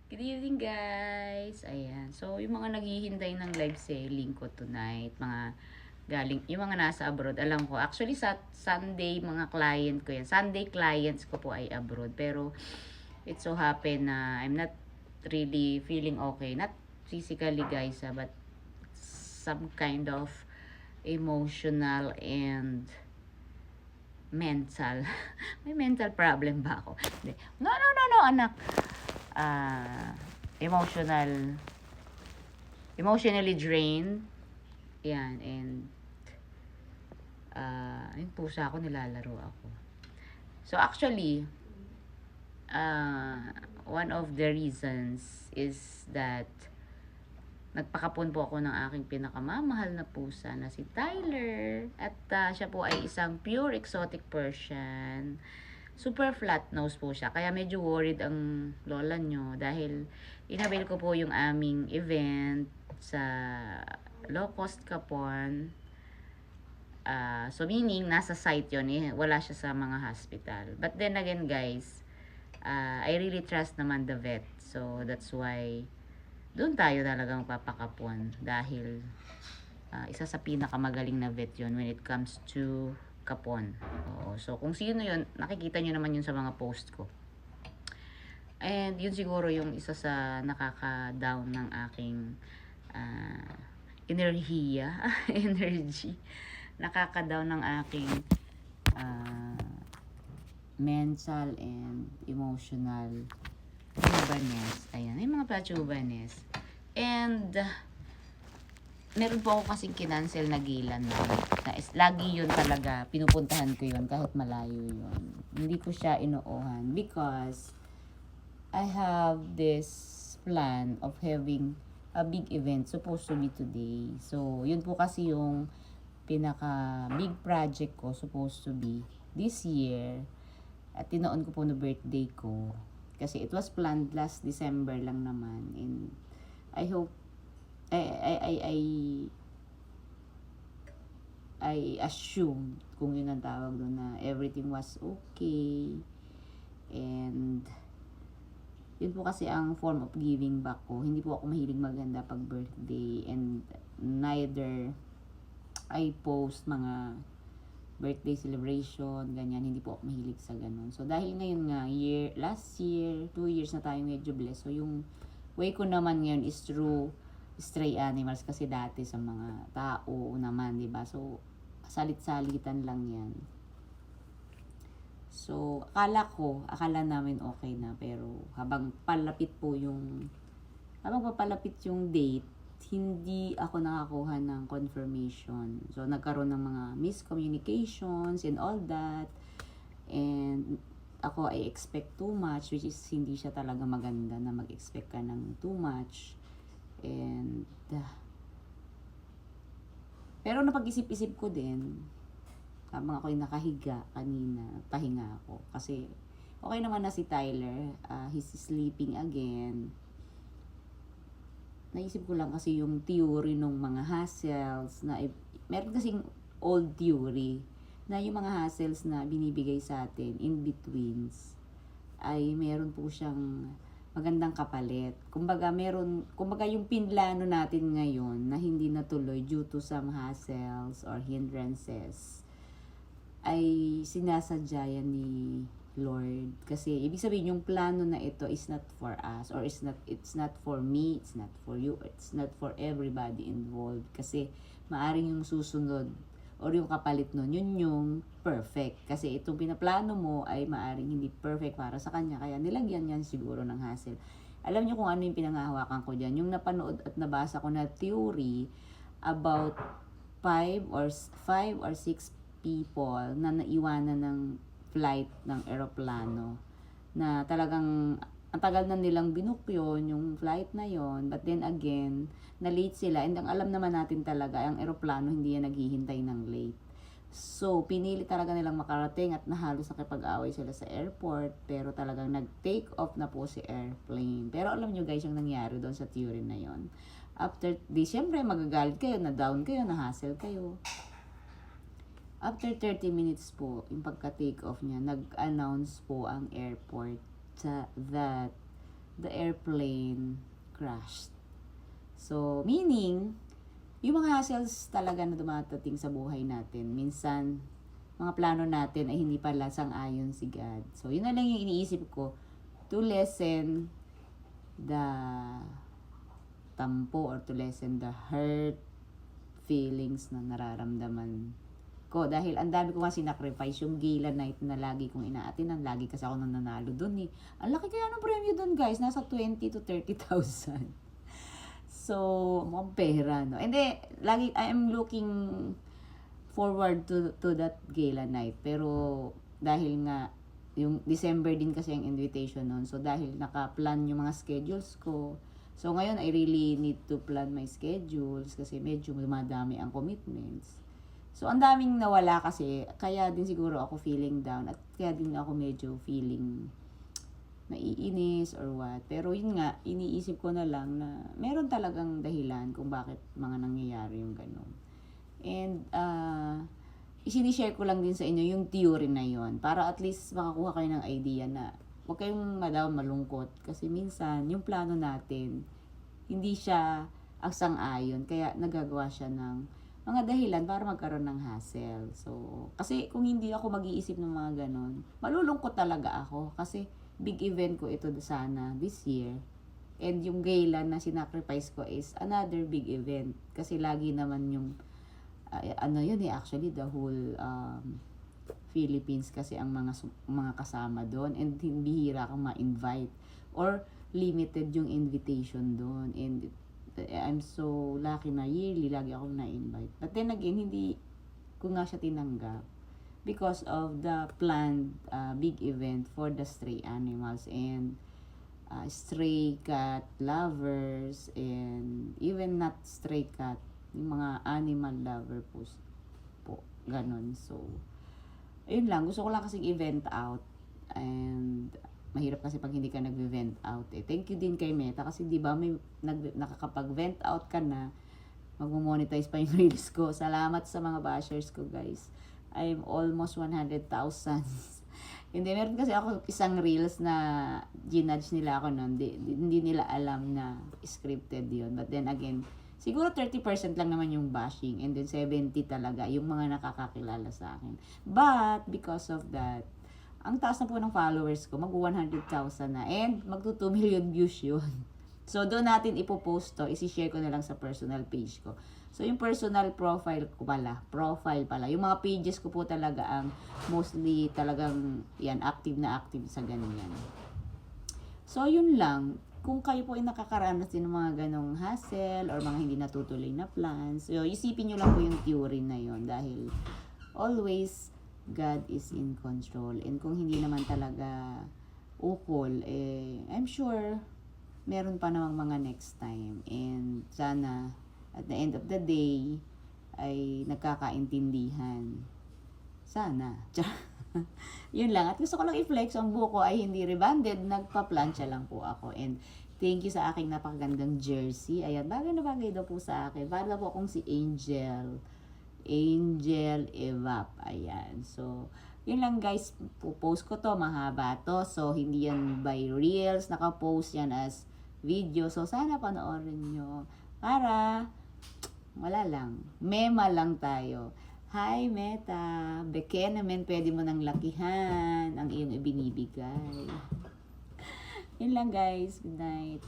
Good evening, guys. Ayan. So, yung mga naghihintay ng live selling ko tonight, yung mga nasa abroad, alam ko, actually sa Sunday, mga client ko yan. Sunday clients ko po ay abroad. Pero, it so happen na I'm not really feeling okay. Not physically, guys, but some kind of emotional and mental. May mental problem ba ako? Hindi. No, no, no, no, anak. Ah, emotional, emotionally drained. Yan, and yung pusa ako, nilalaro ako. So, actually, one of the reasons is that nagpakapon po ako ng aking pinakamamahal na pusa na si Tyler. At siya po ay isang pure exotic Persian. Super flat nose po siya. Kaya medyo worried ang lola nyo dahil inabil ko po yung aming event sa low cost Capon. So meaning, nasa site yun eh. Wala siya sa mga hospital. But then again, guys, I really trust naman the vet. So that's why doon tayo talagang papakapon dahil isa sa pinakamagaling na vet yun when it comes to kapon. Oo. So, kung sino yun, nakikita nyo naman yun sa mga post ko. And yun siguro yung isa sa nakaka-down ng aking enerhiya, energy. Nakaka-down ng aking mental and emotional platitubaness. Ayan, yung mga platitubaness. And, meron po ako kasing kinancel na gilan na lagi yun talaga, pinupuntahan ko yun kahit malayo yun. Hindi ko siya inuuhan because I have this plan of having a big event supposed to be today. So, yun po kasi yung pinaka big project ko supposed to be this year. At tinoon ko po na birthday ko. Kasi it was planned last December lang naman. And I hope, I assume, kung yun ang tawag doon, na everything was okay. And, yun po kasi ang form of giving back ko. Hindi po ako mahilig maganda pag birthday. And, neither I post mga birthday celebration, ganyan. Hindi po ako mahilig sa ganun. So, dahil ngayon nga, last year, 2 years na tayo medyo blessed. So, yung way ko naman ngayon is through stray animals kasi dati sa mga tao naman, di ba? So, salit-salitan lang yan. So, akala namin okay na, pero habang papalapit yung date, hindi ako nakakuha ng confirmation. So, nagkaroon ng mga miscommunications and all that. And, ako I expect too much, which is hindi siya talaga maganda na mag-expect ka ng too much. And, pero napag-isip-isip ko din, habang ako'y nakahiga kanina, pahinga ako. Kasi, okay naman na si Tyler, he's sleeping again. Naisip ko lang kasi yung theory ng mga hassles na meron kasing old theory na yung mga hassles na binibigay sa atin in betweens ay meron po siyang magandang kapalit. Kumbaga yung pinlano natin ngayon na hindi natuloy due to some hassles or hindrances ay sinasadya yan ni Lord. Kasi ibig sabihin yung plano na ito is not for us, or it's not for me, it's not for you, it's not for everybody involved. Kasi maaring yung susunod or yung kapalit nun, yun yung perfect. Kasi itong pinaplano mo ay maaring hindi perfect para sa kanya. Kaya nilagyan yan siguro ng hassle. Alam niyo kung ano yung pinanghahawakan ko dyan? Yung napanood at nabasa ko na theory about 5 or 6 people na naiwanan ng flight ng eroplano na talagang ang tagal na nilang binook yun, yung flight na yon, but then again na late sila, and ang alam naman natin talaga ang eroplano hindi yan naghihintay ng late. So pinili talaga nilang makarating at nahalos nakipag-away sila sa airport, pero talagang nag-take off na po si airplane. Pero alam nyo guys yung nangyari doon sa theory na yon, after syempre magagalit kayo, na down kayo, na hassle kayo. After 30 minutes po, yung pagka-take off niya, nag-announce po ang airport that the airplane crashed. So, meaning, yung mga hassles talaga na dumatating sa buhay natin, minsan, mga plano natin ay hindi pala sang-ayon si God. So, yun na lang yung iniisip ko to lessen the tampo or to lessen the hurt feelings na nararamdaman ko. Dahil ang dami ko nga sinacrifice yung gala night na lagi kong inaatinan. Lagi kasi ako nananalo dun eh. Ang laki kaya ng premyo dun guys. Nasa 20 to 30,000. So, mukhang pera, no? And then, lagi, I am looking forward to that gala night. Pero, dahil nga, yung December din kasi ang invitation nun. So, dahil naka-plan yung mga schedules ko. So, ngayon, I really need to plan my schedules kasi medyo madami ang commitments. So, ang daming nawala kasi, kaya din siguro ako feeling down at kaya din ako medyo feeling naiinis or what. Pero yun nga, iniisip ko na lang na meron talagang dahilan kung bakit mga nangyayari yung ganun. And, isinishare ko lang din sa inyo yung theory na yon para at least makakuha kayo ng idea na huwag kayong malungkot. Kasi minsan, yung plano natin, hindi siya ang sang-ayon. Kaya nagagawa siya ng mga dahilan para magkaroon ng hassle. So, kasi kung hindi ako mag-iisip ng mga ganun, malulungkot talaga ako. Kasi big event ko ito sana this year. And yung gala na sinacrifice ko is another big event. Kasi lagi naman yung, yun eh, actually the whole Philippines kasi ang mga kasama doon. And bihira kang ma-invite. Or limited yung invitation doon. And I'm so lucky na yearly lagi akong na-invite. But then again, hindi ko nga siya tinanggap because of the planned big event for the stray animals and stray cat lovers and even not stray cat, yung mga animal lover po ganon. So, ayun lang. Gusto ko lang kasing event out and mahirap kasi pag hindi ka nag-vent out eh. Thank you din kay Meta kasi di ba may nakakapag-vent out ka na, magmo-monetize pa yung reels ko. Salamat sa mga bashers ko guys. I'm almost 100,000. Hindi, meron kasi ako isang reels na ginudge nila ako noon. Hindi nila alam na scripted yun. But then again, siguro 30% lang naman yung bashing and then 70 talaga yung mga nakakakilala sa akin. But because of that, ang taas na po ng followers ko, mag-100,000 na and mag-2 million views yun. So, doon natin ipopost to, isi-share ko na lang sa personal page ko. So, yung personal profile pala. Yung mga pages ko po talaga ang mostly talagang yan, active na active sa ganyan. So, yun lang. Kung kayo po ay nakakaranas din ng mga ganong hassle or mga hindi natutuloy na plans, so, isipin nyo lang po yung theory na yun dahil always God is in control. And kung hindi naman talaga ukol, I'm sure meron pa namang mga next time. And sana, at the end of the day, ay nagkakaintindihan. Sana. Yun lang. At gusto ko lang i-flex, ang buko ay hindi rebanded. Nagpa-plancha lang po ako. And thank you sa aking napakagandang jersey. Ayan, bagay na bagay daw po sa akin. Para po akong si Angel Evap. Ayan. So, yun lang guys. Post ko to. Mahaba to. So, hindi yan by reels. Naka-post yan as video. So, sana panoorin nyo. Para, wala lang. Mema lang tayo. Hi, Meta. Beke naman, pwede mo nang lakihan ang iyong ibinibigay. Yun lang guys. Good night.